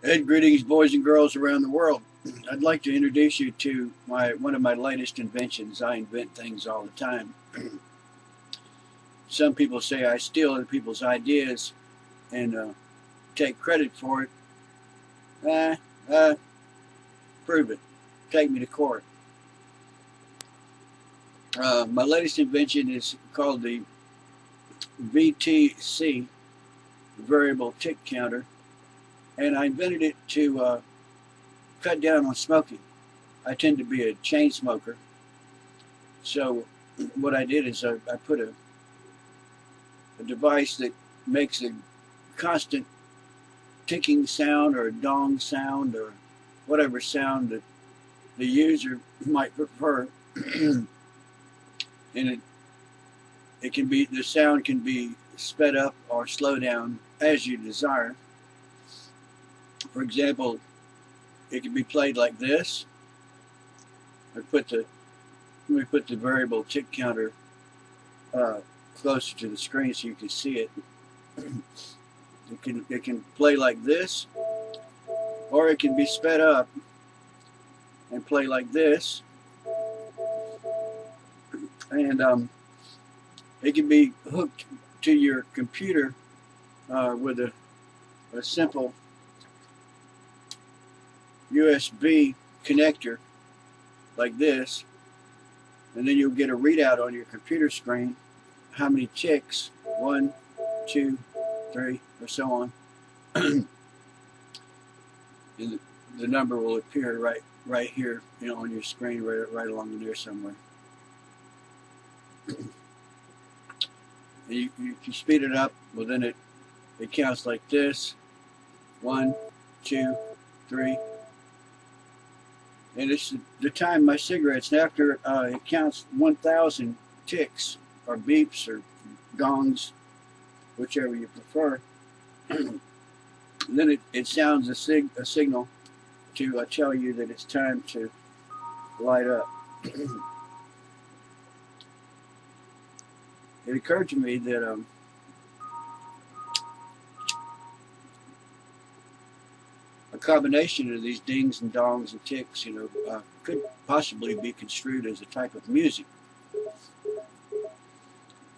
Greetings, boys and girls around the world. I'd like to introduce you to one of my latest inventions. I invent things all the time. Some people say I steal other people's ideas and take credit for it. Uh, uh, Prove it. Take me to court. My latest invention is called the VTC, variable tick counter, and I invented it to cut down on smoking. I tend to be a chain smoker, so what I did is I put a device that makes a constant ticking sound or a dong sound or whatever sound that the user might prefer. And it can be, the sound can be sped up or slowed down as you desire. For example, it can be played like this. Let me put the variable tick counter closer to the screen so you can see it. It can play like this, or it can be sped up and play like this, and it can be hooked to your computer with a simple USB connector like this, and then you'll get a readout on your computer screen how many ticks, 1, 2, 3, or so on. And the number will appear right here, on your screen, right along in there somewhere. And if you speed it up, well, then it counts like this: 1, 2, 3. And it's the time my cigarettes, and after it counts 1,000 ticks or beeps or gongs, whichever you prefer, then it sounds a signal to tell you that it's time to light up. It occurred to me that a combination of these dings and dongs and ticks, could possibly be construed as a type of music.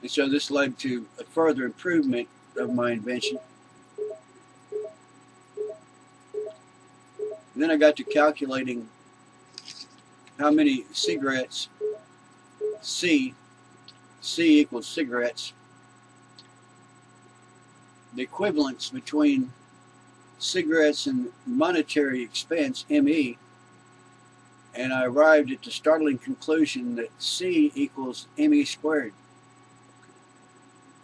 And so this led to a further improvement of my invention. And then I got to calculating how many cigarettes, C equals cigarettes, the equivalence between cigarettes and monetary expense, ME, and I arrived at the startling conclusion that C equals ME squared.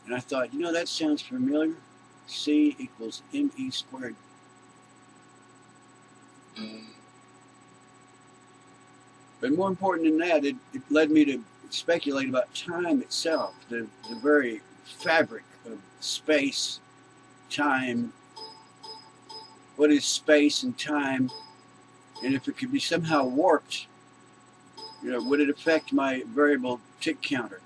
And I thought, that sounds familiar. C equals ME squared. But more important than that, it led me to speculate about time itself, the very fabric of space, time. What is space and time? And if it could be somehow warped, would it affect my variable tick counter?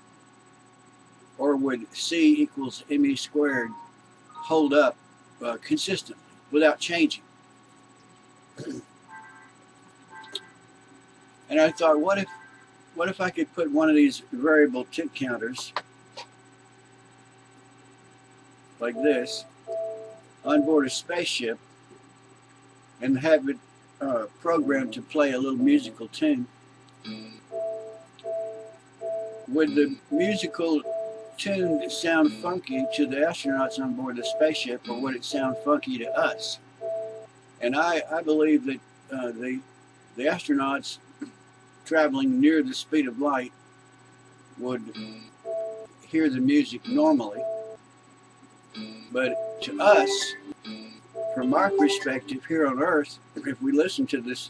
Or would C equals ME squared hold up consistently without changing? And I thought, what if I could put one of these variable tick counters like this on board a spaceship and have it programmed to play a little musical tune? Would the musical tune sound funky to the astronauts on board the spaceship, or would it sound funky to us? And I believe that the astronauts traveling near the speed of light would hear the music normally, but to us, from our perspective here on Earth, if we listen to this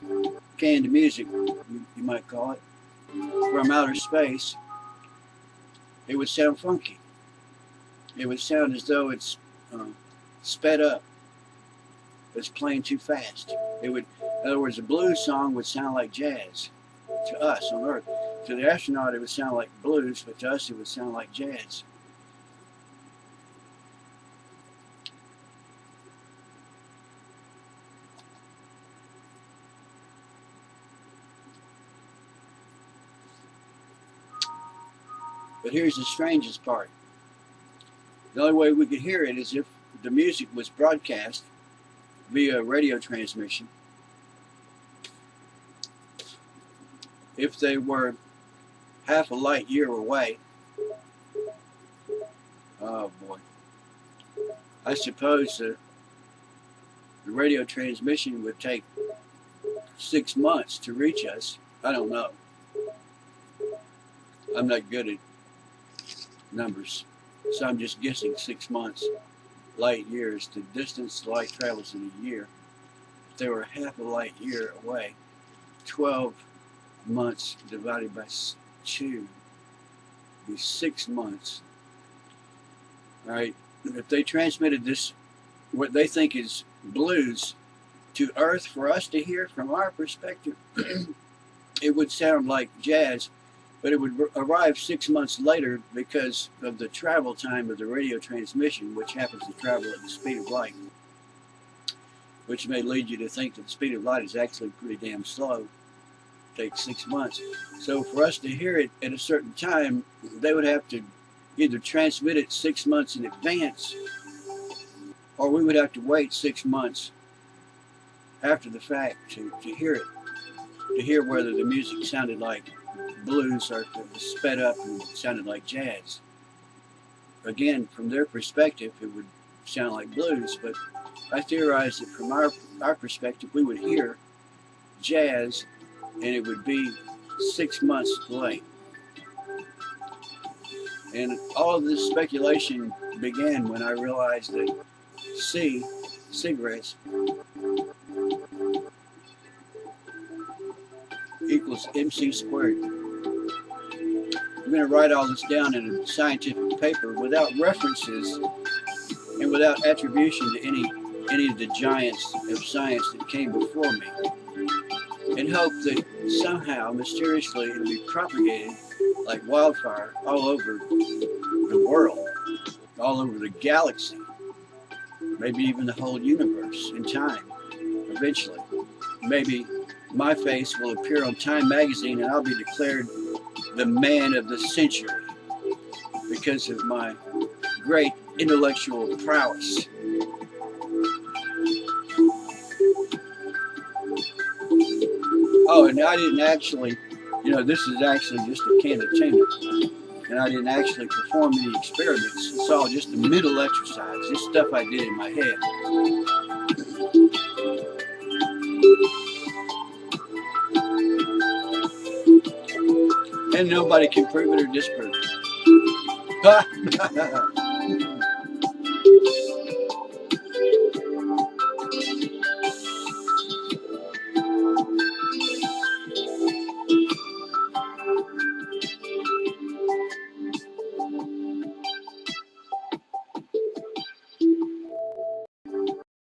canned music, you might call it, from outer space, it would sound funky. It would sound as though it's sped up. It's playing too fast. In other words, a blues song would sound like jazz to us on Earth. To the astronaut, it would sound like blues, but to us, it would sound like jazz. But here's the strangest part. The only way we could hear it is if the music was broadcast via radio transmission. If they were half a light year away, oh boy, I suppose the radio transmission would take 6 months to reach us. I don't know. I'm not good at numbers, so I'm just guessing 6 months. Light years, the distance light travels in a year. If they were half a light year away, 12 months divided by 2 would be 6 months. All right, if they transmitted this, what they think is blues, to Earth for us to hear from our perspective, it would sound like jazz, but it would arrive 6 months later because of the travel time of the radio transmission, which happens to travel at the speed of light, which may lead you to think that the speed of light is actually pretty damn slow. It takes 6 months. So for us to hear it at a certain time, they would have to either transmit it 6 months in advance, or we would have to wait 6 months after the fact to hear it, to hear whether the music sounded like blues or if it was sped up and sounded like jazz. Again, from their perspective, it would sound like blues, but I theorize that from our perspective, we would hear jazz and it would be 6 months late. And all of this speculation began when I realized that cigarettes, equals MC squared. I'm going to write all this down in a scientific paper without references and without attribution to any of the giants of science that came before me, and hope that somehow, mysteriously, it'll be propagated like wildfire all over the world, all over the galaxy, maybe even the whole universe in time, eventually. Maybe my face will appear on Time magazine and I'll be declared the man of the century because of my great intellectual prowess. Oh, and I didn't actually, this is actually just a can of tuna, and I didn't actually perform any experiments. It's all just a mental exercise, just stuff I did in my head. And nobody can prove it or disprove it.